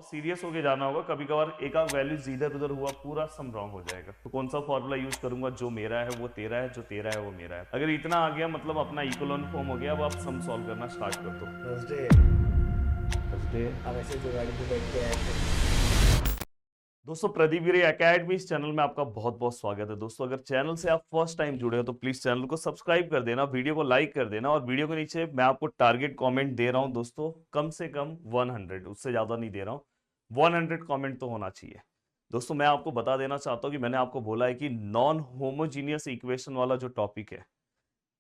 बहुत सीरियस होके जाना होगा, कभी कभार एक आध वैल्यूज इधर उधर हुआ पूरा सम रॉन्ग हो जाएगा। तो कौन सा फॉर्मूला यूज करूंगा, जो मेरा है वो तेरा है, जो तेरा है वो मेरा है। अगर इतना आ गया मतलब अपना इक्वल फॉर्म हो गया। अब आप सम सॉल्व करना स्टार्ट कर दो। Thursday Thursday. अब ऐसे जो गाड़ी पे बैठ के आए थे। दोस्तों प्रदीप गिरी एकेडमी इस चैनल में आपका बहुत बहुत स्वागत है। दोस्तों अगर चैनल से आप फर्स्ट टाइम जुड़े हो तो प्लीज चैनल को सब्सक्राइब कर देना, वीडियो को लाइक कर देना, और वीडियो के नीचे मैं आपको टारगेट कमेंट दे रहा हूं दोस्तों, कम से कम 100, उससे ज्यादा नहीं दे रहा हूं, 100 कमेंट तो होना चाहिए। दोस्तों मैं आपको बता देना चाहता हूं कि मैंने आपको बोला है कि नॉन होमोजीनियस इक्वेशन वाला जो टॉपिक है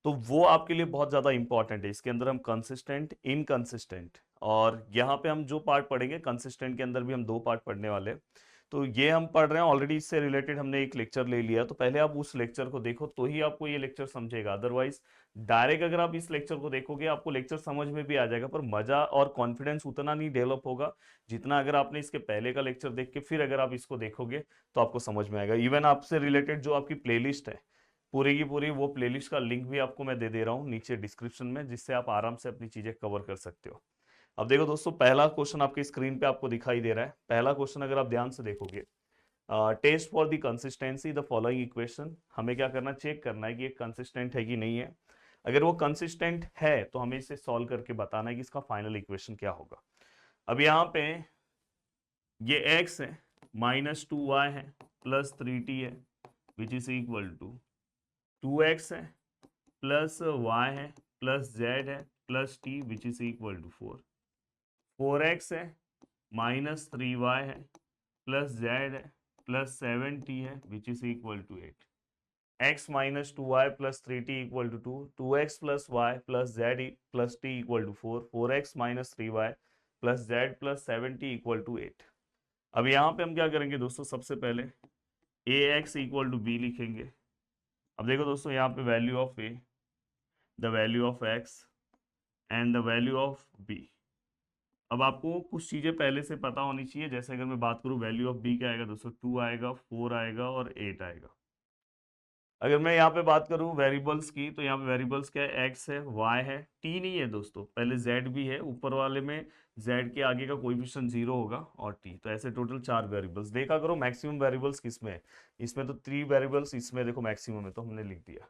तो वो आपके लिए बहुत ज्यादा इंपॉर्टेंट है। इसके अंदर हम कंसिस्टेंट, इनकंसिस्टेंट, और यहाँ पे हम जो पार्ट पढ़ेंगे कंसिस्टेंट के अंदर भी हम दो पार्ट पढ़ने वाले हैं। तो ये हम पढ़ रहे हैं ऑलरेडी, इससे रिलेटेड हमने एक लेक्चर ले लिया, तो पहले आप उस लेक्चर को देखो तो ही आपको ये लेक्चर समझेगा। अदरवाइज डायरेक्ट अगर आप इस लेक्चर को देखोगे आपको लेक्चर समझ में भी आ जाएगा, पर मजा और कॉन्फिडेंस उतना नहीं डेवलप होगा जितना अगर आपने इसके पहले का लेक्चर देख के फिर अगर आप इसको देखोगे तो आपको समझ में आएगा। इवन आपसे रिलेटेड जो आपकी प्लेलिस्ट है पूरी की पूरी, वो प्लेलिस्ट का लिंक भी आपको मैं दे दे रहा हूँ नीचे डिस्क्रिप्शन में, जिससे आप आराम से अपनी चीजें कवर कर सकते हो। अब देखो दोस्तों, पहला क्वेश्चन आपकी स्क्रीन पे आपको दिखाई दे रहा है। पहला क्वेश्चन अगर आप ध्यान से देखोगे, test for the consistency the following equation, हमें क्या करना, चेक करना है कि ये कंसिस्टेंट है कि नहीं है। अगर वो कंसिस्टेंट है तो हमें इसे सॉल्व करके बताना है कि इसका फाइनल इक्वेशन क्या होगा। अब यहाँ पे ये x है, -2y है, +3t है, which is equal to 2x है, +y है, +z है, +t, which is equal to 4। 4x है, -3y है, +z है, +7t है, which is equal to 8। x -2y +3t equal to 2, 2x +y +z +t equal to 4, 4x -3y +z +7t equal to 8। अब यहाँ पे हम क्या करेंगे दोस्तों, सबसे पहले ax इक्वल टू b लिखेंगे। अब देखो दोस्तों, यहाँ पे value of a, the value of x and the value of b। अब आपको कुछ चीजें पहले से पता होनी चाहिए। जैसे अगर मैं बात करूं वैल्यू ऑफ b क्या आएगा दोस्तों, 2 आएगा, 4 आएगा और 8 आएगा। अगर मैं यहाँ पे बात करूं वेरिएबल्स की, तो यहाँ पे वेरिएबल्स क्या है, x है, y है, t नहीं है दोस्तों, पहले z भी है, ऊपर वाले में z के आगे का कोएफिशिएंट 0 होगा, और t। तो ऐसे टोटल 4 वेरिएबल्स। देखा करो मैक्सिमम वेरिएबल्स किसमें है, इसमें तो 3 वेरिएबल्स, इसमें देखो मैक्सिमम है, तो हमने लिख दिया।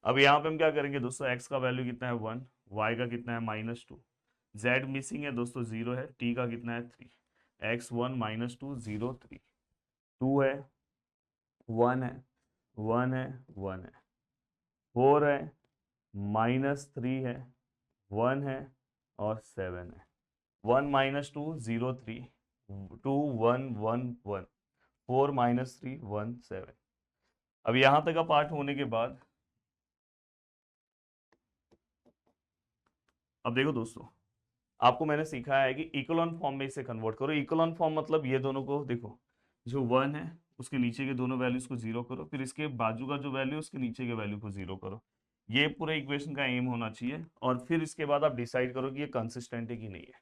अब यहाँ पे हम क्या करेंगे दोस्तों, x का वैल्यू कितना है 1, y का कितना है -2, z मिसिंग है दोस्तों 0 है, t का कितना है 3, x1 -2 0 3, 2 है, 1 है, 1 है, 1 है, 4 है, -3 है, 1 है और 7 है। 1 -2 0 3, 2 1 1 1, 4 -3 1 7। अब यहां तक का पार्ट होने के बाद अब देखो दोस्तों, आपको मैंने सिखाया है कि इकोलॉन फॉर्म में इसे कन्वर्ट करो। इकोलॉन फॉर्म मतलब ये दोनों को देखो, जो 1 है उसके नीचे के दोनों वैल्यूज को 0 करो, फिर इसके बाजू का जो वैल्यू है उसके नीचे के वैल्यू को 0 करो। ये पूरे इक्वेशन का एम होना चाहिए, और फिर इसके बाद आप डिसाइड करो कि ये कंसिस्टेंट है कि नहीं है।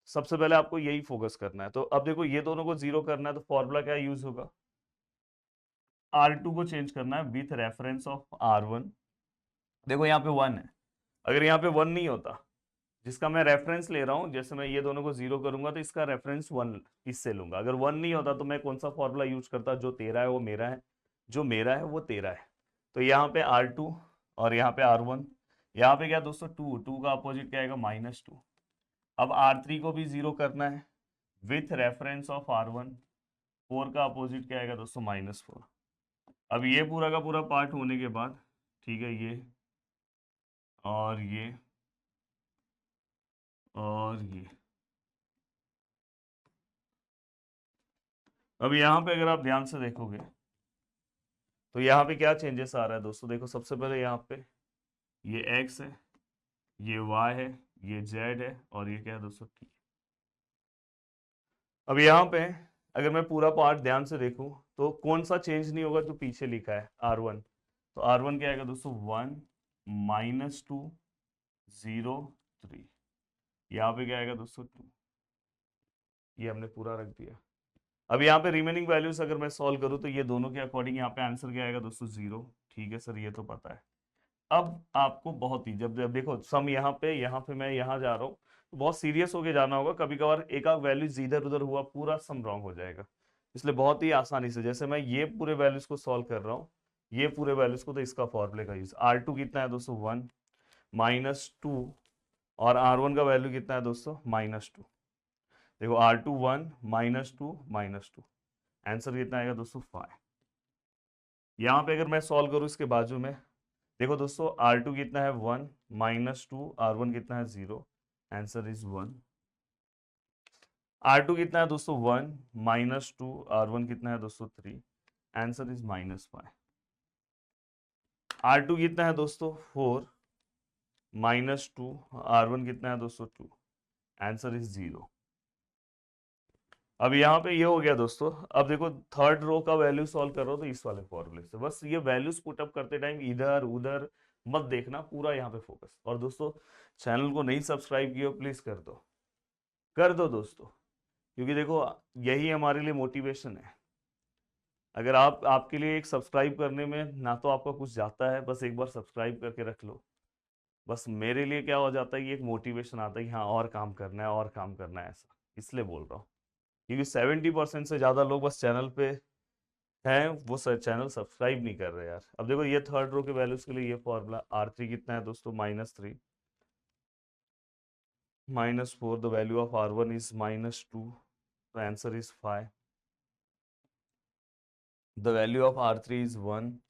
सबसे पहले आपको यही फोकस करना है। तो अब देखो, ये दोनों को 0 करना है तो फॉर्मूला क्या यूज होगा, R2 को चेंज करना है विथ रेफरेंस ऑफ R1। देखो यहाँ पे 1 है, अगर यहाँ पे 1 नहीं होता, जिसका मैं रेफरेंस ले रहा हूं, जैसे मैं ये दोनों को 0 करूंगा तो इसका रेफरेंस 1 इससे लूंगा। अगर 1 नहीं होता तो मैं कौन सा फॉर्मूला यूज करता, जो तेरा है वो मेरा है, जो मेरा है वो तेरा है। तो यहाँ पे R2 और यहाँ पे R1। यहाँ पे क्या दोस्तों, 2, 2 का अपोजिट क्या आएगा, -2। अब R3 को भी 0 करना है विथ रेफरेंस ऑफ R1। 4 का अपोजिट क्या आएगा दोस्तों, -4। अब ये पूरा का पूरा पार्ट होने के बाद, ठीक है, ये और ये और ये, अब यहाँ पे अगर आप ध्यान से देखोगे तो यहाँ पे क्या चेंजेस आ रहा है दोस्तों, देखो सबसे पहले यहाँ पे ये x है, ये y है, ये z है, और ये क्या है दोस्तों t। अब यहाँ पे अगर मैं पूरा पार्ट ध्यान से देखूं तो कौन सा चेंज नहीं होगा, जो पीछे लिखा है R1। तो R1 क्या आएगा दोस्तों, 1 -2 0 3। यहाँ पे क्या आएगा दोस्तों, 2। ये हमने पूरा रख दिया। अब यहाँ पे रिमेनिंग वैल्यूज अगर मैं सॉल्व करूँ तो ये दोनों के अकॉर्डिंग यहाँ पे आंसर क्या आएगा दोस्तों, 0। ठीक है सर, ये तो पता है। अब आपको बहुत ही, जब जब देखो सम यहाँ पे मैं यहाँ जा रहा हूँ, बहुत सीरियस होके जाना होगा, कभी कभार एक आध वैल्यूज इधर उधर हुआ पूरा सम रॉन्ग हो जाएगा। इसलिए बहुत ही आसानी से, जैसे मैं ये पूरे वैल्यूज को सॉल्व कर रहा हूँ, ये पूरे वैल्यूज को, तो इसका फॉर्मूले का यूज, R2 कितना है दोस्तों 1 -2, और R1 का वैल्यू कितना है दोस्तों -2। देखो R2 1 -2 -2, आंसर कितना आएगा दोस्तों 5। यहाँ पे अगर मैं सॉल्व करूँ इसके बाजू में, देखो दोस्तों R2 कितना है 1 -2, R1 कितना है 0, आंसर इज 1। R2 कितना है दोस्तों 1 -2, R1 कितना है दोस्तों 3, आंसर इज -5। R2 कितना है दोस्तों 4 -2, R1 कितना है दोस्तों 2, आंसर इज 0। अब यहाँ पे ये हो गया दोस्तों। अब देखो थर्ड रो का वैल्यू सॉल्व कर रहा हो तो इस वाले फॉर्मूले से, बस ये वैल्यूज पुटअप करते टाइम इधर उधर मत देखना, पूरा यहाँ पे फोकस। और दोस्तों चैनल को नहीं सब्सक्राइब किया प्लीज कर दो दोस्तों, क्योंकि देखो यही हमारे लिए मोटिवेशन है। अगर आपके लिए एक सब्सक्राइब करने में ना तो आपका कुछ जाता है, बस एक बार सब्सक्राइब करके रख लो, बस मेरे लिए क्या हो जाता है कि एक मोटिवेशन आता है कि हाँ और काम करना है और काम करना है, ऐसा इसलिए बोल रहा हूँ। क्योंकि 70% से ज़्यादा लोग बस चैनल पे हैं, वो चैनल सब्सक्राइब नहीं कर रहे यार। अब देखो ये थर्ड रो के वैल्यूज के लिए ये फॉर्मूला, R3 कितना है दोस्तों -3 -4, the value of R1 is -2, the answer is 5। The value of R3 is 1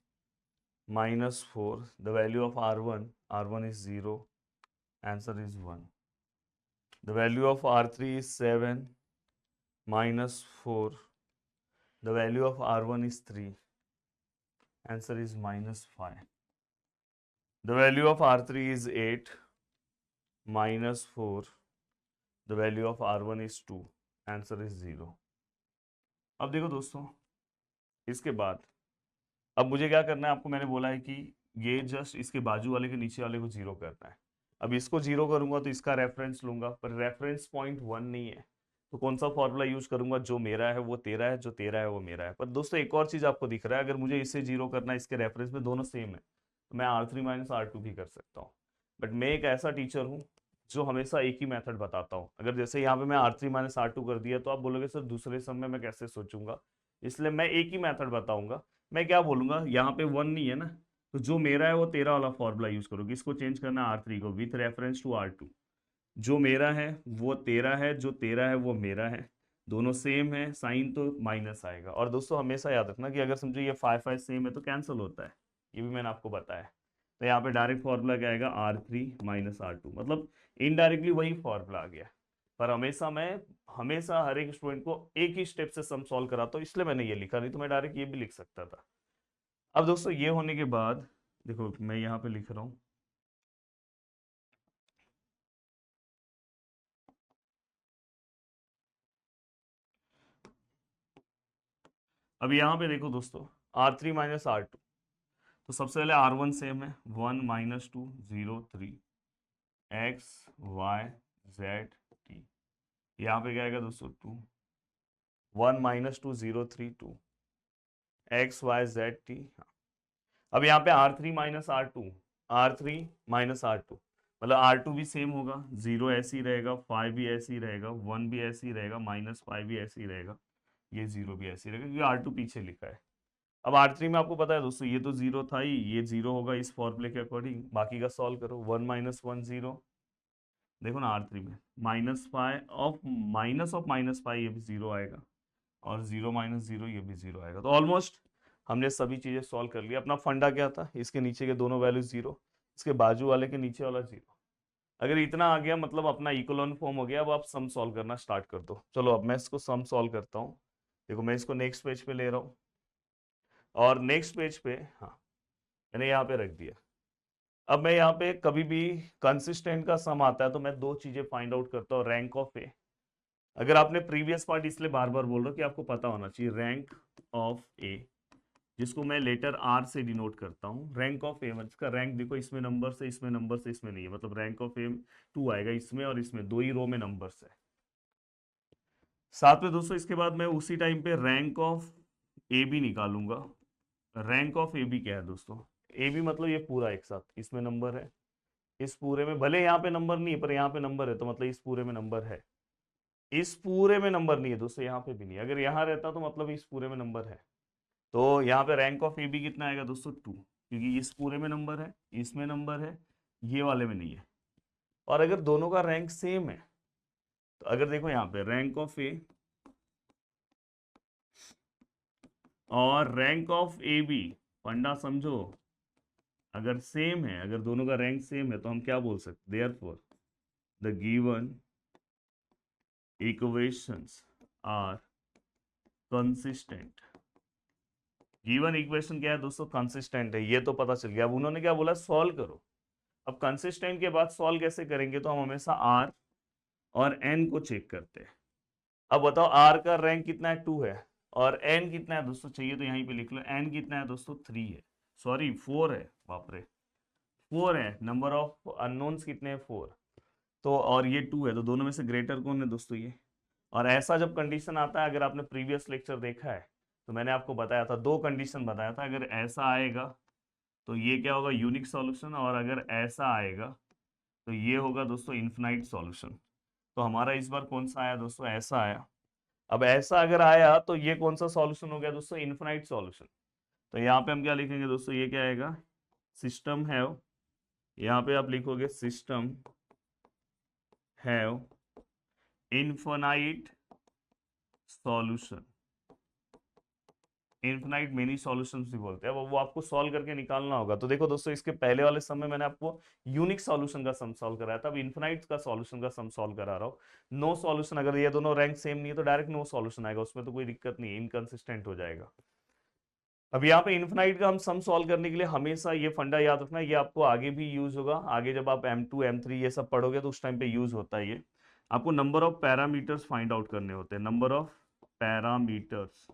-4, the value of R1 is 0, answer is 1। The value of R3 is 7 -4, the value of R1 is 3, answer is -5. The value of R3 is 8 -4, the value of R1 is 2, answer is 0। अब देखो दोस्तों इसके बाद अब मुझे क्या करना है, आपको मैंने बोला है कि ये जस्ट इसके बाजू वाले के नीचे वाले को 0 करना है। अब इसको 0 करूंगा तो इसका रेफरेंस लूंगा, पर रेफरेंस पॉइंट 1 नहीं है, तो कौन सा फॉर्मूला यूज करूंगा, जो मेरा है वो तेरा है, जो तेरा है वो मेरा है। पर दोस्तों एक और चीज आपको दिख रहा है, अगर मुझे इसे 0 करना है, इसके रेफरेंस में दोनों सेम है, तो मैं R3 - R2 भी कर सकता हूँ। बट मैं एक ऐसा टीचर हूँ जो हमेशा एक ही मेथड बताता हूँ। अगर जैसे यहाँ पे मैं R3 - R2 कर दिया तो आप बोलोगे सर दूसरे सम में मैं कैसे सोचूंगा, इसलिए मैं एक ही मेथड बताऊंगा। मैं क्या बोलूंगा, यहाँ पे 1 नहीं है ना, तो जो मेरा है वो तेरा वाला फॉर्मूला यूज करोगे, इसको चेंज करना R3 को विथ रेफरेंस टू R2। जो मेरा है वो तेरा है, जो तेरा है वो मेरा है, दोनों सेम है, साइन तो माइनस आएगा। और दोस्तों हमेशा याद रखना कि अगर समझो ये 5 सेम है तो कैंसिल होता है, ये भी मैंने आपको बताया। तो यहाँ पे डायरेक्ट फॉर्मूला क्या आएगा, R3 - R2, मतलब इनडायरेक्टली वही फॉर्मूला आ गया। पर हमेशा हर एक स्टूडेंट को एक ही स्टेप से सम सॉल्व कराता हूँ, इसलिए मैंने ये लिखा, नहीं तो मैं डायरेक्ट ये भी लिख सकता था। अब दोस्तों ये होने के बाद देखो मैं यहाँ पे लिख रहा हूँ, अब यहाँ पे देखो दोस्तों R3 - R2, तो सबसे पहले R1 सेम है 1 -2 0 3 x y z t, यहाँ पे क्या आएगा दोस्तों 2 1 -2 0 3 2 x y z t। अब यहाँ पे R3 - R2, R3 - R2 मतलब R2 भी सेम होगा, 0 ऐसे ही रहेगा, 5 भी ऐसे ही रहेगा, 1 भी ऐसे ही रहेगा, -5 भी ऐसे ही रहेगा, ये 0 भी ऐसे ही रहेगा, क्योंकि R2 पीछे लिखा है। अब R3 में आपको पता है दोस्तों ये तो 0 था ही, ये 0 होगा इस फॉर्मूले के अकॉर्डिंग, बाकी का सॉल्व करो, 1 - 1 0, देखो ना R3 में -5 ये भी 0 आएगा, और 0 - 0 ये भी 0 आएगा। तो ऑलमोस्ट हमने सभी चीजें सॉल्व कर लिया। अपना फंडा क्या था, इसके नीचे के दोनों वैल्यू 0, इसके बाजू वाले के नीचे वाला 0। अगर इतना आ गया मतलब अपना इक्वलन फॉर्म हो गया। अब आप सम सॉल्व करना स्टार्ट कर दो। चलो अब मैं इसको सम सॉल्व करता हूँ। देखो मैं इसको नेक्स्ट पेज पे ले रहा हूँ, और नेक्स्ट पेज पे हाँ मैंने यहाँ पे रख दिया। अब मैं यहाँ पे कभी भी कंसिस्टेंट का सम आता है तो मैं दो चीजें फाइंड आउट करता हूँ, रैंक ऑफ ए। अगर आपने प्रीवियस पार्ट इसलिए बार बार बोल रहा हूँ कि आपको पता होना चाहिए, रैंक ऑफ ए, जिसको मैं लेटर आर से डिनोट करता हूँ। रैंक ऑफ ए का रैंक देखो, इसमें नंबर से, इसमें नंबर से, इसमें नहीं है, मतलब रैंक ऑफ ए 2 आएगा इसमें, और इसमें दो ही रो में नंबर्स है। साथ में दोस्तों इसके बाद मैं उसी टाइम पे रैंक ऑफ ए भी निकालूंगा। रैंक ऑफ ए बी क्या है दोस्तों, ए बी मतलब ये पूरा एक साथ, इसमें नंबर है, इस पूरे में भले यहाँ पे नंबर नहीं है पर यहाँ पे नंबर है, तो मतलब इस पूरे में नंबर है। इस पूरे में नंबर नहीं है दोस्तों, यहाँ पे भी नहीं, अगर यहाँ रहता तो मतलब इस पूरे में नंबर है। तो यहाँ पे रैंक ऑफ ए बी कितना आएगा दोस्तों 2, क्योंकि इस पूरे में नंबर है, इसमें नंबर है, ये वाले में नहीं है। और अगर दोनों का रैंक सेम है, तो अगर देखो यहाँ पे रैंक ऑफ ए और रैंक ऑफ ए बी, फंडा समझो, अगर सेम है, अगर दोनों का रैंक सेम है, तो हम क्या बोल सकते, therefore the given equations are consistent. Given equation क्या है दोस्तों, कंसिस्टेंट है, ये तो पता चल गया। अब उन्होंने क्या बोला, सॉल्व करो। अब कंसिस्टेंट के बाद सॉल्व कैसे करेंगे, तो हम हमेशा आर और एन को चेक करते हैं। अब बताओ आर का रैंक कितना है, 2 है, और एन कितना है दोस्तों, चाहिए तो यहीं पे लिख लो, एन कितना है दोस्तों, 3 है, सॉरी 4 है, बाप रे 4 है। नंबर ऑफ अननोन्स कितने हैं, 4। तो और ये 2 है, तो दोनों में से ग्रेटर कौन है दोस्तों, ये। और ऐसा जब कंडीशन आता है, अगर आपने प्रीवियस लेक्चर देखा है तो मैंने आपको बताया था, 2 कंडीशन बताया था। अगर ऐसा आएगा तो ये क्या होगा, यूनिक सॉल्यूशन, और अगर ऐसा आएगा तो ये होगा दोस्तों इन्फिनाइट सॉल्यूशन। तो हमारा इस बार कौन सा आया दोस्तों, ऐसा आया। अब ऐसा अगर आया तो ये कौन सा सॉल्यूशन हो गया दोस्तों, इन्फिनाइट सॉल्यूशन। तो यहाँ पे हम क्या लिखेंगे दोस्तों, ये क्या आएगा, सिस्टम हैव, यहाँ पे आप लिखोगे system have infinite solution. Infinite many solutions भी बोलते हैं। अब वो आपको सॉल्व करके निकालना होगा। तो देखो दोस्तों, इसके पहले वाले सम में मैंने आपको यूनिक सॉल्यूशन का सम सॉल्व कराया था, अब इन्फिनाइट का सॉल्यूशन का सम सॉल्व करा रहा हूँ। नो सॉल्यूशन, अगर ये दोनों रैंक सेम नहीं है तो डायरेक्ट नो सॉल्यूशन आएगा, उसमें तो कोई दिक्कत नहीं है, इनकंसिस्टेंट हो जाएगा। अब यहाँ पे इन्फिनाइट का हम सम सॉल्व करने के लिए हमेशा ये फंडा याद रखना, ये आपको आगे भी यूज होगा, आगे जब आप M2 M3 ये सब पढ़ोगे तो उस टाइम पे यूज होता है ये। आपको number of parameters find out करने होते हैं, number of parameters.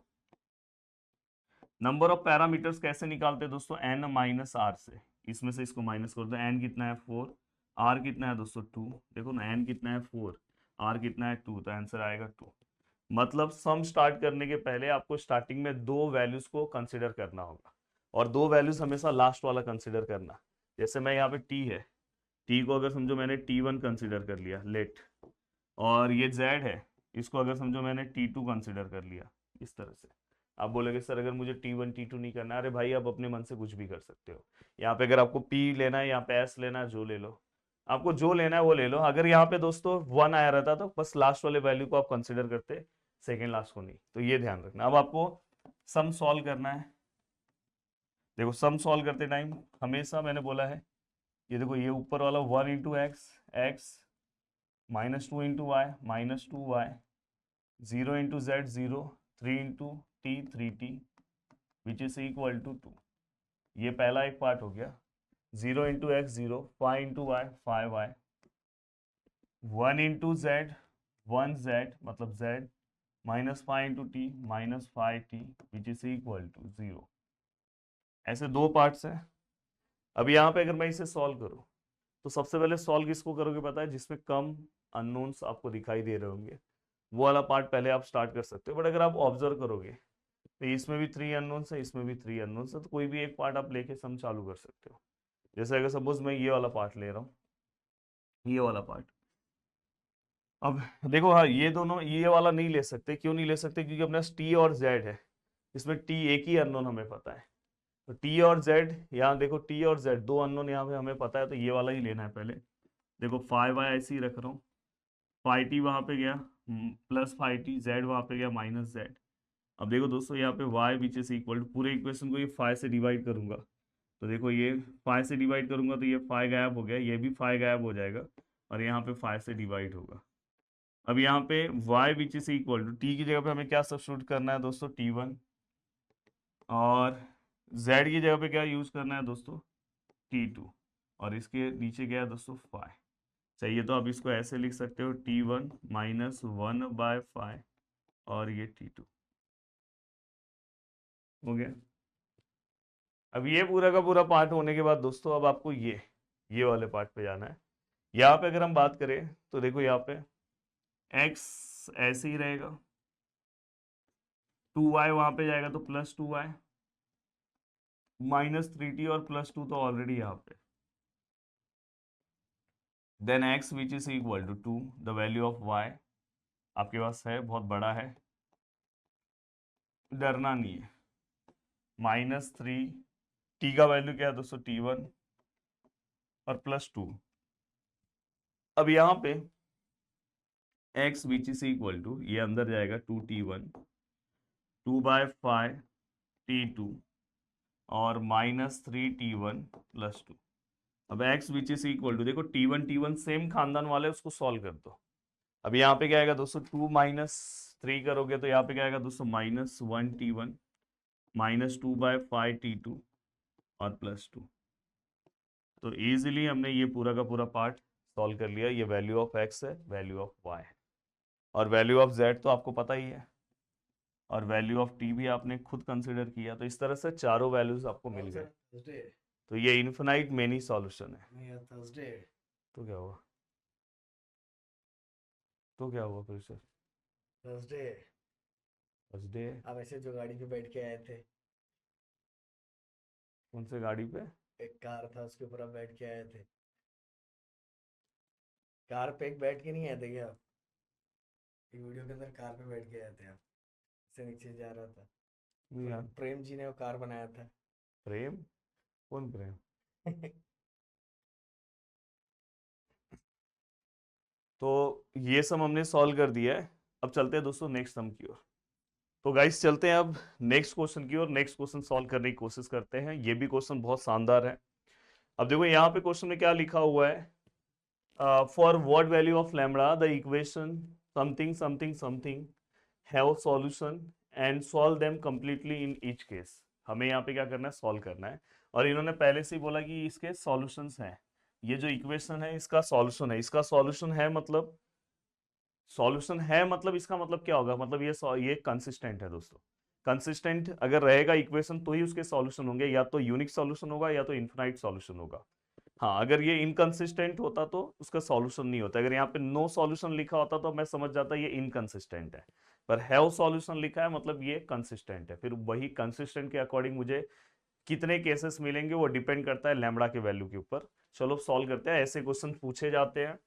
Number of parameters कैसे निकालते हैं दोस्तों, n माइनस आर से, इसमें से इसको माइनस कर दो। n कितना है 4, r कितना है दोस्तों 2, देखो ना n कितना है 4, r कितना है 2, तो आंसर आएगा 2। मतलब सम स्टार्ट करने के पहले आपको स्टार्टिंग में 2 वैल्यूज को कंसिडर करना होगा, और 2 वैल्यूज हमेशा लास्ट वाला कंसिडर करना। जैसे मैं यहाँ पे t है, t को अगर समझो मैंने t1 कंसिडर कर लिया, लेट, और ये z है, इसको अगर समझो मैंने t2 कंसिडर कर लिया, इस तरह से। आप बोलोगे सर अगर मुझे T1 T2 नहीं करना, अरे भाई आप अपने मन से कुछ भी कर सकते हो। यहाँ पे अगर आपको P लेना है, यहाँ पे S लेना है, जो ले लो, आपको जो लेना है वो ले लो। अगर यहाँ पे दोस्तों 1 आया रहता तो बस लास्ट वाले वैल्यू को आप कंसिडर करते, सेकेंड लास्ट को नहीं। तो ये ध्यान रखना। अब आपको सम सॉल्व करना है। देखो सम सॉल्व करते टाइम हमेशा मैंने बोला है, ये देखो ये ऊपर वाला 1 into x, x -2 into y, -2y, 0 into z 0, 3 into t 3t, which is equal to 2। ये पहला एक पार्ट हो गया। 0 into x 0, 5 into y 5y, 1 into z 1z मतलब z, -5 into t -5t, which is equal to 0। ऐसे 2 parts हैं। अब यहाँ पे अगर मैं इसे सॉल्व करूँ तो सबसे पहले सॉल्व किसको करोगे पता है, जिसमें कम अननोन्स आपको दिखाई दे रहे होंगे, वो वाला पार्ट पहले आप स्टार्ट कर सकते हो। बट अगर आप ऑब्जर्व करोगे तो इसमें भी 3 अननोन्स है, इसमें भी 3 अननोन्स है, तो कोई भी एक पार्ट आप लेके सम चालू कर सकते हो। जैसे अगर सपोज मैं ये वाला पार्ट ले रहा हूँ, ये वाला पार्ट, अब देखो हाँ ये दोनों, ये वाला नहीं ले सकते। क्यों नहीं ले सकते, क्योंकि अपने पास टी और जेड है, इसमें टी एक ही अननोन हमें पता है। तो टी और जेड, यहाँ देखो टी और जेड 2 अननोन यहाँ पे हमें पता है, तो ये वाला ही लेना है पहले। देखो 5y ऐसे ही रख रहा हूँ, 5t वहां पे गया प्लस 5t, जेड वहां पे गया माइनस जेड। अब देखो दोस्तों यहाँ पे y which is equal to, पूरे इक्वेशन को ये 5 से डिवाइड करूंगा, तो देखो ये 5 से डिवाइड करूंगा तो ये 5 गायब हो गया, ये भी 5 गायब हो जाएगा, और यहाँ पे 5 से डिवाइड होगा। अब यहाँ पे y which is equal to, t की जगह पे हमें क्या सब्स्टिट्यूट करना है दोस्तों, t1, और z की जगह पे क्या यूज करना है दोस्तों, t2, और इसके नीचे क्या है दोस्तों 5। चाहिए तो आप इसको ऐसे लिख सकते हो, t1 -1/5, और ये t2 हो गया। अब ये पूरा का पूरा पार्ट होने के बाद दोस्तों अब आपको ये वाले पार्ट पे जाना है। यहाँ पे अगर हम बात करें तो देखो यहाँ पे x ऐसे ही रहेगा, 2y वहां पे जाएगा तो +2y, -3t और +2 तो ऑलरेडी यहाँ पे, then x which is equal to 2, the value of y आपके पास है, बहुत बड़ा है, डरना नहीं है, -3, t का वैल्यू क्या है दोस्तों, t1 और +2। अब यहाँ पे x which is equal to, ये अंदर जाएगा 2t1, 2/5 t2 और -3t1 +2। अब x which is equal to, देखो t1 सेम खानदान वाले, उसको सॉल्व कर दो। अब यहाँ पे क्या आएगा दोस्तों, 2 - 3 करोगे तो यहाँ पे क्या आएगा दोस्तों, -1t1 -2/5t2 और +2। तो इजीली हमने ये पूरा का पूरा पार्ट सॉल्व कर लिया। ये वैल्यू ऑफ x है, वैल्यू ऑफ y है, और वैल्यू ऑफ z तो आपको पता ही है, और वैल्यू ऑफ t भी आपने खुद कंसिडर किया। तो इस तरह से चारों वैल्यूज आपको मिल गए। तो ये इन्फिनाइट मेनी सॉल्यूशन है। तो क्या हुआ, तो क्या हुआ फिर से, थर्सडे थर्सडे? आप ऐसे जो गाड़ी पे बैठ के आए थे, कौन से गाड़ी पे? एक कार था उसके ऊपर आप बैठ के आए थे। कार पे एक बैठ के नहीं आए थे क्या आप? एक वीडियो के अंदर कार पे बैठ के आए थे आप, से नीचे जा रहा था। नहीं यार, प्रेम जी ने वो कार बनाया था। प्रेम? कौन प्रेम? तो ये सम हमने सॉल्व कर दिया है। अब चलते हैं दोस्तों नेक्स्ट सम की ओर। तो गाइस चलते हैं अब नेक्स्ट क्वेश्चन की ओर। नेक्स्ट क्वेश्चन सॉल्व करने की कोशिश करते हैं। ये भी क्वेश्चन बहुत शानदार है। अब देखो यहाँ पे क्वेश्चन में क्या लिखा हुआ है, for what value of lambda the equation something something something have solution and solve them completely in each case. हमें यहाँ पे क्या करना है, सॉल्व करना है। और इन्होंने पहले से ही बोला कि इसके सॉल्यूशंस हैं। ये जो इक्वेशन है इसका सॉल्यूशन है, इसका सॉल्यूशन है मतलब, सॉल्यूशन है मतलब इसका मतलब क्या होगा, मतलब ये कंसिस्टेंट है दोस्तों। कंसिस्टेंट अगर रहेगा इक्वेशन तो ही उसके सॉल्यूशन होंगे, या तो यूनिक सॉल्यूशन होगा या तो इनफिनाइट सॉल्यूशन होगा। हाँ, अगर ये इनकंसिस्टेंट होता तो उसका सॉल्यूशन नहीं होता। अगर यहाँ पे नो सॉल्यूशन लिखा होता तो मैं समझ जाता ये इनकंसिस्टेंट है, पर हैव सॉल्यूशन लिखा है मतलब ये कंसिस्टेंट है। फिर वही कंसिस्टेंट के अकॉर्डिंग मुझे कितने केसेस मिलेंगे वो डिपेंड करता है लैम्बडा के वैल्यू के ऊपर। चलो सॉल्व करते हैं, ऐसे क्वेश्चन पूछे जाते हैं।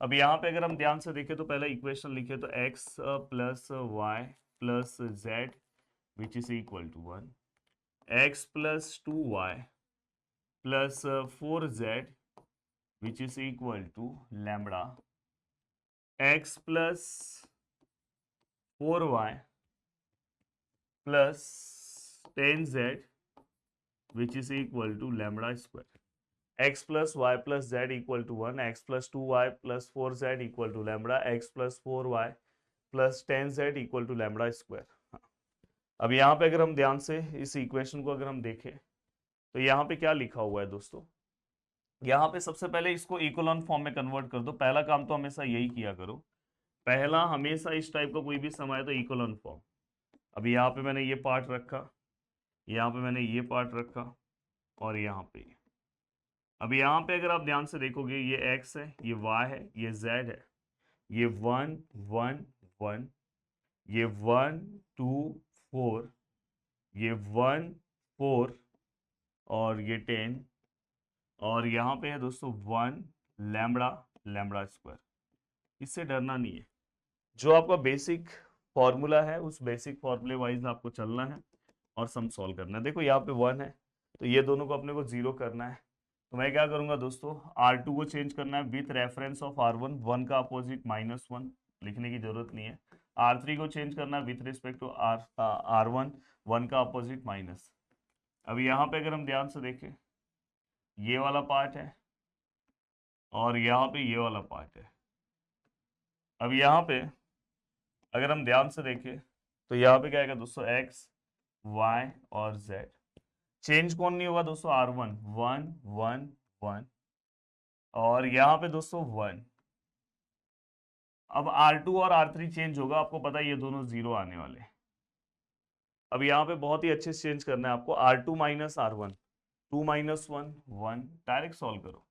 अब यहाँ पे अगर हम ध्यान से देखें तो पहले इक्वेशन लिखे तो x + y + z which is equal to 1, x + 2y + 4z which is equal to lambda, x + 4y + 10z which is equal to lambda square. x + y + z equal to 1, x + 2y + 4z equal to lambda, x + 4y + 10z equal to lambda square. अब यहाँ पे अगर हम ध्यान से इस equation को अगर हम देखें तो यहाँ पे क्या लिखा हुआ है दोस्तों, यहाँ पे सबसे पहले इसको इकोलॉन फॉर्म में कन्वर्ट कर दो। पहला काम तो हमेशा यही किया करो, पहला हमेशा इस टाइप का कोई भी सम आए तो इकोलॉन फॉर्म। अभी यहाँ पे मैंने ये पार्ट रखा, यहाँ पे मैंने ये पार्ट रखा, और यहाँ पे। अब यहाँ पे अगर आप ध्यान से देखोगे ये x है, ये y है, ये z है, ये 1 1 1, ये 1 2 4, ये 1 4 और ये 10, और यहाँ पे है दोस्तों 1 लैम्बडा लैम्बडा स्क्वायर। इससे डरना नहीं है, जो आपका बेसिक फॉर्मूला है उस बेसिक फॉर्मूले वाइज आपको चलना है और सम सॉल्व करना है। देखो यहाँ पे 1 है तो ये दोनों को अपने को 0 करना है। तो मैं क्या करूंगा दोस्तों, R2 को चेंज करना है विथ रेफरेंस ऑफ R1, 1 का अपोजिट -1, लिखने की जरूरत नहीं है। R3 को चेंज करना है विथ रिस्पेक्ट टू R1, 1 का अपोजिट माइनस। अब यहाँ पे अगर हम ध्यान से देखें ये वाला पार्ट है और यहाँ पे ये वाला पार्ट है। अब यहाँ पे अगर हम ध्यान से देखें तो यहाँ पे क्या आएगा दोस्तों, x y और z। चेंज कौन नहीं होगा दोस्तों, R1, 1 1 1, और यहाँ पे दोस्तों 1। अब R2 और R3 चेंज होगा, आपको पता है ये दोनों 0 आने वाले। अब यहाँ पे बहुत ही अच्छे से चेंज करना है आपको, R2 - R1, 2 - 1 1, डायरेक्ट सॉल्व करो,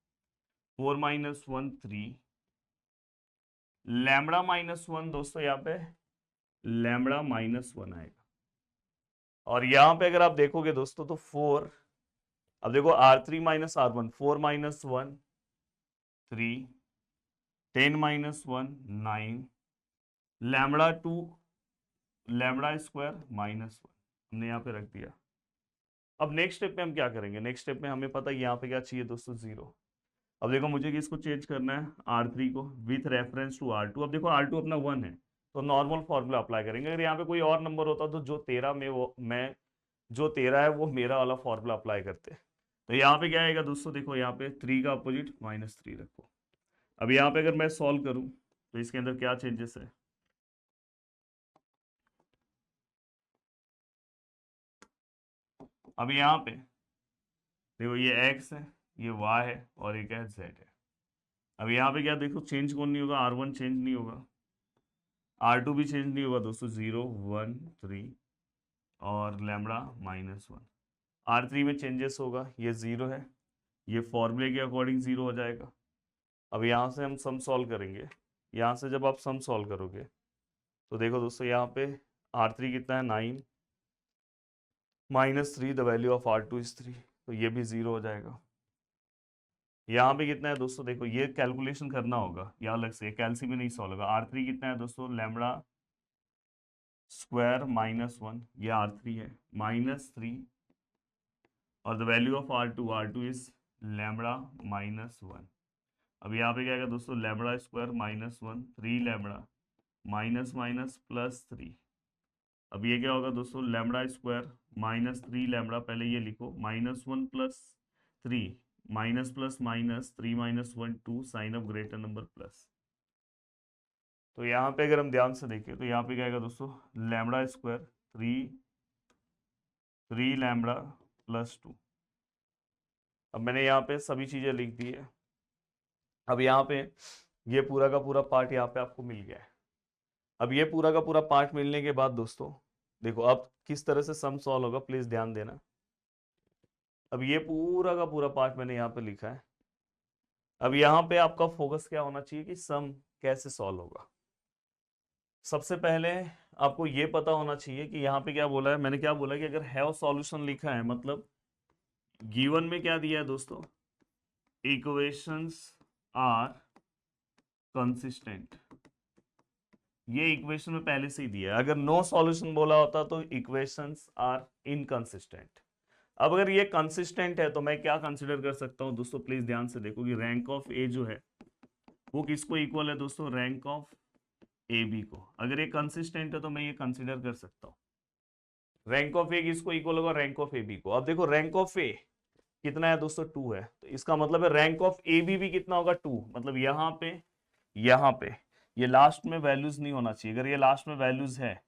4 - 1 3, लैम्बडा -1 दोस्तों, यहाँ पे लैम्बडा -1 आएगा। और यहाँ पे अगर आप देखोगे दोस्तों तो 4, अब देखो R3 - R1, 4 - 1 3, 10 minus 1 9, lambda 2 lambda square minus 1 हमने यहाँ पे रख दिया। अब नेक्स्ट स्टेप में हम क्या करेंगे, नेक्स्ट स्टेप में हमें पता है यहाँ पे क्या चाहिए दोस्तों, जीरो। अब देखो मुझे किसको चेंज करना है, R3 को विथ रेफरेंस टू R2। अब देखो R2 अपना 1 है तो नॉर्मल फॉर्मूला अप्लाई करेंगे। अगर यहाँ पे कोई और नंबर होता तो जो 13 में वो मैं जो 13 है वो मेरा वाला फॉर्मूला अप्लाई करते। तो यहाँ पे क्या आएगा दोस्तों, देखो यहाँ पे 3 का अपोजिट -3 रखो। अब यहाँ पे अगर मैं सॉल्व करूं तो इसके अंदर क्या चेंजेस है, अब यहाँ पे देखो ये x है, ये y है और एक है z है। अब यहाँ पे क्या देखो चेंज कौन नहीं होगा, R1 चेंज नहीं होगा, R2 भी चेंज नहीं होगा दोस्तों, 0 1 3 और लैम्बडा -1। R3 में चेंजेस होगा, ये 0 है, ये फॉर्मूले के अकॉर्डिंग 0 हो जाएगा। अब यहाँ से हम सम सॉल्व करेंगे, यहाँ से जब आप सम सॉल्व करोगे तो देखो दोस्तों यहाँ पे R3 कितना है 9 -3 the value of R2 is 3, तो ये भी 0 हो जाएगा। यहाँ पे कितना है दोस्तों, देखो ये कैलकुलेशन करना होगा, या अलग से कैलसी में नहीं सॉल्व होगा। R3 कितना है दोस्तों, लैम्बडा स्क्वायर -1, ये R3 है -3 और the value of R2 is lambda -1। अब यहाँ पे क्या आएगा दोस्तों, lambda square -1 3 lambda minus minus +3। अब ये क्या होगा दोस्तों, लैम्बडा स्क्वायर -3 लैम्बडा, पहले ये लिखो -1 + 3 minus plus minus 3 - 1 2 sign of greater number plus. तो यहाँ पे अगर हम ध्यान से देखें तो यहाँ पे क्या आएगा दोस्तों, लैम्बडा स्क्वायर 3 लैम्बडा +2। अब मैंने यहाँ पे सभी चीजें लिख दी है। अब यहाँ पे ये पूरा का पूरा पार्ट यहाँ पे आपको मिल गया है। अब ये पूरा का पूरा पार्ट मिलने के बाद दोस्तों देखो अब किस तरह से सम सॉल्व होगा, प्लीज ध्यान देना। अब ये पूरा का पूरा पार्ट मैंने यहाँ पे लिखा है। अब यहाँ पे आपका फोकस क्या होना चाहिए कि सम कैसे सॉल्व होगा। सबसे पहले आपको ये पता होना चाहिए कि यहाँ पे क्या बोला है, मैंने क्या बोला कि अगर हैव सॉल्यूशन लिखा है मतलब गिवन में क्या दिया है दोस्तों, इक्वेशंस आर कंसिस्टेंट, ये इक्वेशन में पहले से ही दिया है। अगर नो सॉल्यूशन बोला होता तो इक्वेशंस आर इनकंसिस्टेंट। अब अगर ये कंसिस्टेंट है तो मैं क्या कंसिडर कर सकता हूं दोस्तों, प्लीज ध्यान से देखो कि रैंक ऑफ ए जो है वो किसको इक्वल है दोस्तों, रैंक ऑफ ए बी को। अगर ये कंसिस्टेंट है तो मैं ये कंसिडर कर सकता हूं। रैंक ऑफ ए किसको इक्वल होगा, रैंक ऑफ ए बी को। अब देखो रैंक ऑफ ए कितना है दोस्तों, 2 है, तो इसका मतलब है रैंक ऑफ ए बी भी कितना होगा, 2। मतलब यहाँ पे ये लास्ट में वैल्यूज नहीं होना चाहिए। अगर ये लास्ट में वैल्यूज है,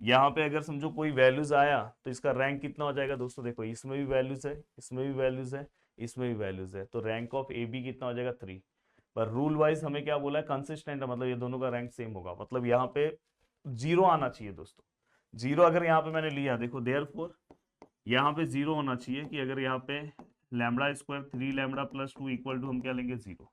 यहाँ पे अगर समझो कोई वैल्यूज आया तो इसका रैंक कितना हो जाएगा दोस्तों, देखो इसमें भी वैल्यूज है, इसमें भी वैल्यूज है, इसमें भी वैल्यूज है, तो रैंक ऑफ ए बी कितना हो जाएगा 3। पर रूल वाइज हमें क्या बोला है, कंसिस्टेंट है, मतलब ये दोनों का रैंक सेम होगा। मतलब यहाँ पे 0 आना चाहिए दोस्तों। 0 अगर यहाँ पे मैंने लिया, देखो देयरफॉर यहाँ पे 0 होना चाहिए कि अगर यहाँ पे lambda square 3 lambda +2 equal to हम क्या लेंगे 0।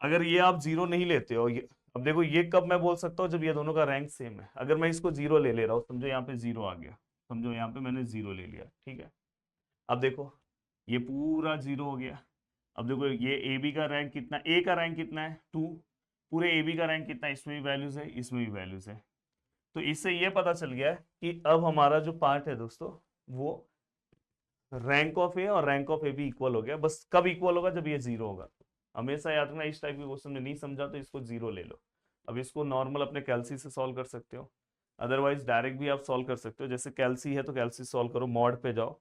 अगर ये आप 0 नहीं लेते हो, ये अब देखो ये कब मैं बोल सकता हूँ, जब ये दोनों का रैंक सेम है। अगर मैं इसको 0 ले रहा हूँ, समझो यहाँ पे 0 आ गया, समझो यहाँ पे मैंने 0 ले लिया, ठीक है। अब देखो ये पूरा 0 हो गया। अब देखो ये ए बी का रैंक कितना, ए का रैंक कितना है 2, पूरे ए बी का रैंक कितना है, इसमें भी वैल्यूज है, इसमें भी वैल्यूज है। तो इससे ये पता चल गया कि अब हमारा जो पार्ट है दोस्तों वो रैंक ऑफ ए और रैंक ऑफ ए बी इक्वल हो गया। बस कब इक्वल होगा, जब ये 0 होगा। हमेशा याद रखना, इस टाइप के क्वेश्चन में नहीं समझा तो इसको 0 ले लो। अब इसको नॉर्मल अपने कैलसी से सॉल्व कर सकते हो, अदरवाइज डायरेक्ट भी आप सॉल्व कर सकते हो। जैसे कैलसी है तो कैलसी सॉल्व करो, मॉड पे जाओ,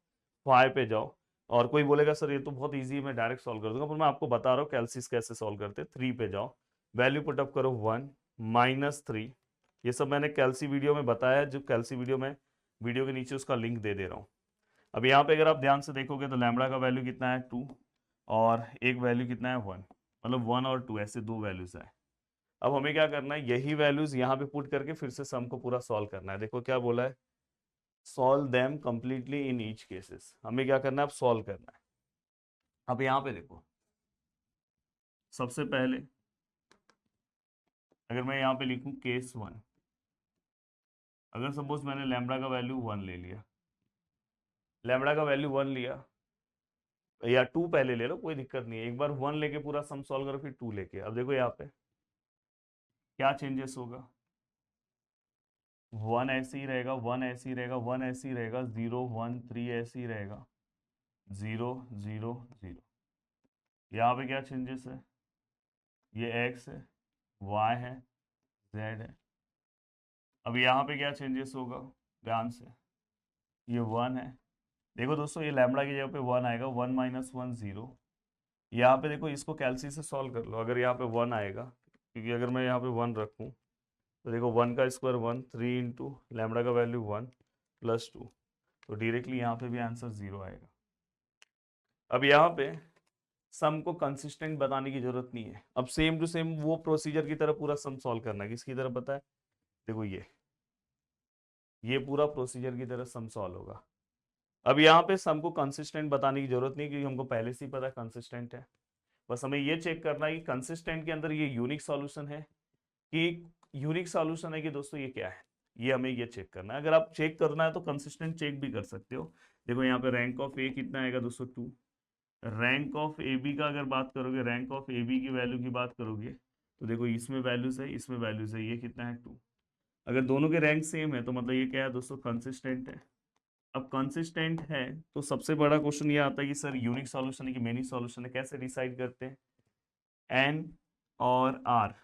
फाई पे जाओ। और कोई बोलेगा सर ये तो बहुत ईजी है, मैं डायरेक्ट सॉल्व कर दूंगा, पर मैं आपको बता रहा हूँ कैलसीज कैसे सॉल्व करते हैं। 3 पे जाओ, वैल्यू पुटअप करो 1 -3। ये सब मैंने कैलसी वीडियो में बताया है, जो कैलसी वीडियो में वीडियो के नीचे उसका लिंक दे रहा हूँ। अब यहाँ पे अगर आप ध्यान से देखोगे तो लैम्बडा का वैल्यू कितना है 2 और एक वैल्यू कितना है 1, मतलब 1 और 2 ऐसे 2 वैल्यूज है। अब हमें क्या करना है, यही वैल्यूज यहाँ पे पुट करके फिर से सम को पूरा सॉल्व करना है। देखो क्या बोला है, solve them completely in each cases. हमें क्या करना है, अब सॉल्व करना है। अब यहाँ पे देखो सबसे पहले अगर मैं यहाँ पे लिखूं केस 1, अगर सपोज मैंने लैम्बडा का वैल्यू 1 ले लिया, लैम्बडा का वैल्यू 1 लिया, या 2 पहले ले लो, कोई दिक्कत नहीं है। एक बार 1 लेके पूरा सम सॉल्व करो, फिर 2 लेके। अब देखो यहाँ पे क्या चेंजेस होगा। 1 ऐसे ही रहेगा, 1 ऐसे ही रहेगा, 1 ऐसे ही रहेगा, 0 1 3 ऐसे ही रहेगा, 0 0 0। यहाँ पे क्या चेंजेस है, ये x है, y है, z है। अब यहाँ पे क्या चेंजेस होगा, ध्यान से, ये 1 है। देखो दोस्तों, ये लैम्बडा की जगह पे 1 आएगा, 1 माइनस 1 0। यहाँ पे देखो, इसको कैलसी से सॉल्व कर लो। अगर यहाँ पे 1 आएगा, क्योंकि अगर मैं यहाँ पे 1 रखूँ तो देखो 1 का स्क्वायर 1, 3 इंटू लैम्बडा का वैल्यू 1 प्लस 2, तो डायरेक्टली यहाँ पे भी आंसर 0 आएगा। अब यहाँ पे सम को कंसिस्टेंट बताने की जरूरत नहीं है। अब सेम टू सेम वो प्रोसीजर की तरह पूरा सम सॉल्व करना है। किसकी तरह पता है, देखो ये पूरा प्रोसीजर की तरह सम सॉल्व होगा। अब यहाँ पे सम को कंसिस्टेंट बताने की जरूरत नहीं, क्योंकि हमको पहले से ही पता कंसिस्टेंट है। बस हमें ये चेक करना है कि कंसिस्टेंट के अंदर ये यूनिक सॉल्यूशन है कि यूनिक सॉल्यूशन है कि दोस्तों ये क्या है, ये हमें ये चेक करना है। अगर आप चेक करना है तो कंसिस्टेंट चेक भी कर सकते हो। देखो यहाँ पे रैंक ऑफ ए कितना आएगा दोस्तों, 2। रैंक ऑफ ए बी का अगर बात करोगे, रैंक ऑफ ए बी की वैल्यू की बात करोगे, तो देखो इसमें वैल्यूज है, इसमें वैल्यूज है, ये कितना है 2। अगर दोनों के रैंक सेम है तो मतलब ये क्या है दोस्तों, कंसिस्टेंट है। अब कंसिस्टेंट है तो सबसे बड़ा क्वेश्चन ये आता है कि सर यूनिक सॉल्यूशन है कि मेनी सॉल्यूशन है, कैसे डिसाइड करते हैं। एन और आर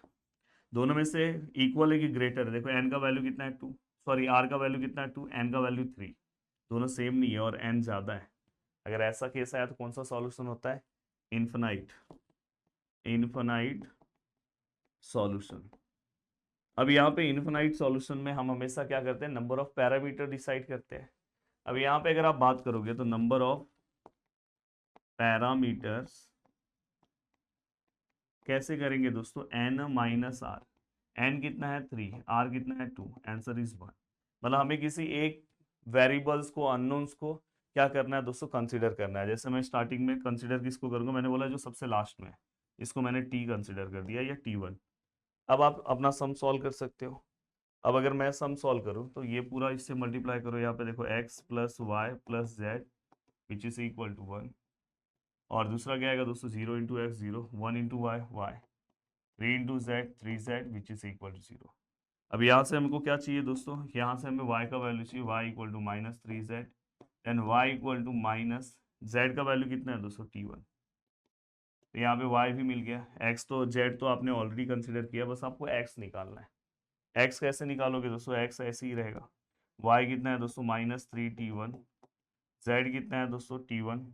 दोनों में से इक्वल है कि ग्रेटर है। देखो एन का वैल्यू कितना है 2, सॉरी आर का वैल्यू कितना है 2, एन का वैल्यू 3, दोनों सेम नहीं है और एन ज्यादा है। अगर ऐसा केस आया तो कौन सा सॉल्यूशन होता है, इन्फिनाइट, इन्फिनाइट सॉल्यूशन। अब यहाँ पे इन्फिनाइट सॉल्यूशन में हम हमेशा क्या करते हैं, नंबर ऑफ पैरामीटर डिसाइड करते हैं। अब यहाँ पे अगर आप बात करोगे तो नंबर ऑफ पैरामीटर्स कैसे करेंगे दोस्तों, n माइनस आर। n कितना है 3, r कितना है 2, आंसर इज 1। मतलब हमें किसी एक वेरिएबल्स को, अननोन्स को क्या करना है दोस्तों, कंसीडर करना है। जैसे मैं स्टार्टिंग में कंसीडर किसको करूंगा, मैंने बोला जो सबसे लास्ट में, इसको मैंने t कंसीडर कर दिया, या t1। अब आप अपना सम सॉल्व कर सकते हो। अब अगर मैं सम सॉल्व करूं तो ये पूरा इससे मल्टीप्लाई करो। यहाँ पे देखो x plus y plus z which is equal to 1, और दूसरा क्या आएगा दोस्तों, 0 into x 0, 1 into y y, 3 into z 3z which is equal to 0। अब यहाँ से हमको क्या चाहिए दोस्तों, यहाँ से हमें y का वैल्यू चाहिए, y equal to minus 3z, then y equal to minus z का वैल्यू कितना है दोस्तों, t1। तो यहाँ पे y भी मिल गया, x तो z तो आपने ऑलरेडी कंसिडर किया, बस आपको x निकालना है। x कैसे निकालोगे दोस्तों, x ऐसे ही रहेगा। y कितना है दोस्तों, माइनस 3t1, z कितना है दोस्तों t1,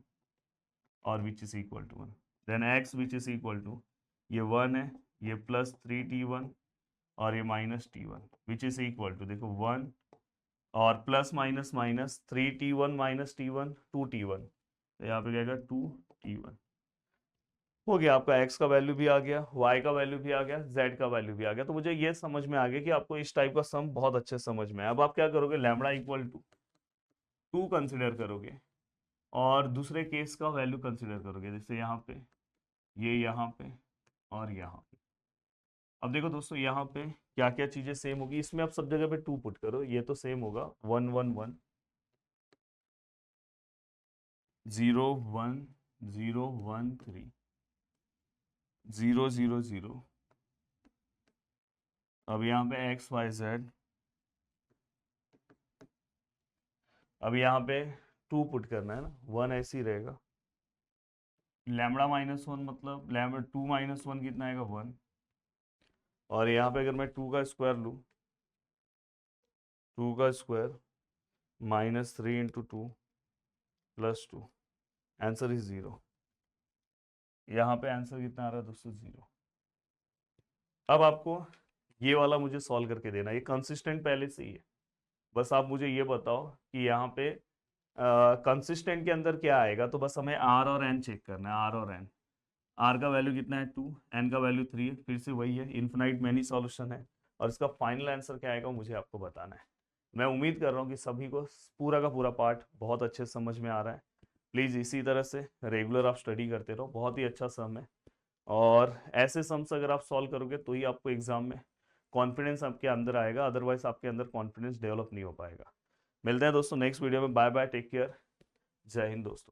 और which is equal to 1, then x which is equal to, ये 1 है, ये प्लस 3t1 और ये minus t1 which is equal to, देखो 1 और plus minus minus 3t1 minus t1 2t1, तो यहाँ पे जाएगा 2t1। हो गया आपका, x का वैल्यू भी आ गया, y का वैल्यू भी आ गया, z का वैल्यू भी आ गया। तो मुझे ये समझ में आ गया कि आपको इस टाइप का सम बहुत अच्छे समझ में है। अब आप क्या करोगे, लैम्बडा इक्वल टू 2 कंसिडर करोगे और दूसरे केस का वैल्यू कंसिडर करोगे, जैसे यहाँ पे, ये यहाँ पे और यहाँ पे। अब देखो दोस्तों, यहाँ पे क्या क्या चीजें सेम होगी, इसमें आप सब जगह पे 2 पुट करो, ये तो सेम होगा 1 1 1 0 1 0 1 3 0 0 0। अब यहाँ पे x y z, अब यहाँ पे 2 पुट करना है ना, 1 ऐसे ही रहेगा। लैम्बडा माइनस 1 मतलब लैम्बडा 2 माइनस 1 कितना आएगा 1, और यहाँ पे अगर मैं 2 का स्क्वायर लूँ, 2 का square minus 3 into 2 plus 2, answer is 0। यहाँ पे आंसर कितना आ रहा है दोस्तों, 0। अब आपको ये वाला मुझे सॉल्व करके देना, ये कंसिस्टेंट पहले से ही है। बस आप मुझे ये बताओ कि यहाँ पे कंसिस्टेंट के अंदर क्या आएगा, तो बस हमें आर और एन चेक करना है, आर और एन। आर का वैल्यू कितना है 2, एन का वैल्यू 3 है, फिर से वही है, इन्फिनाइट मैनी सॉल्यूशन है, और इसका फाइनल आंसर क्या आएगा मुझे आपको बताना है। मैं उम्मीद कर रहा हूँ कि सभी को पूरा का पूरा पार्ट बहुत अच्छे से समझ में आ रहा है। प्लीज़ इसी तरह से रेगुलर आप स्टडी करते रहो, बहुत ही अच्छा सम है, और ऐसे सम्स अगर आप सॉल्व करोगे तो ही आपको एग्जाम में कॉन्फिडेंस आपके अंदर आएगा, अदरवाइज आपके अंदर कॉन्फिडेंस डेवलप नहीं हो पाएगा। मिलते हैं दोस्तों नेक्स्ट वीडियो में, बाय बाय, टेक केयर, जय हिंद दोस्तों।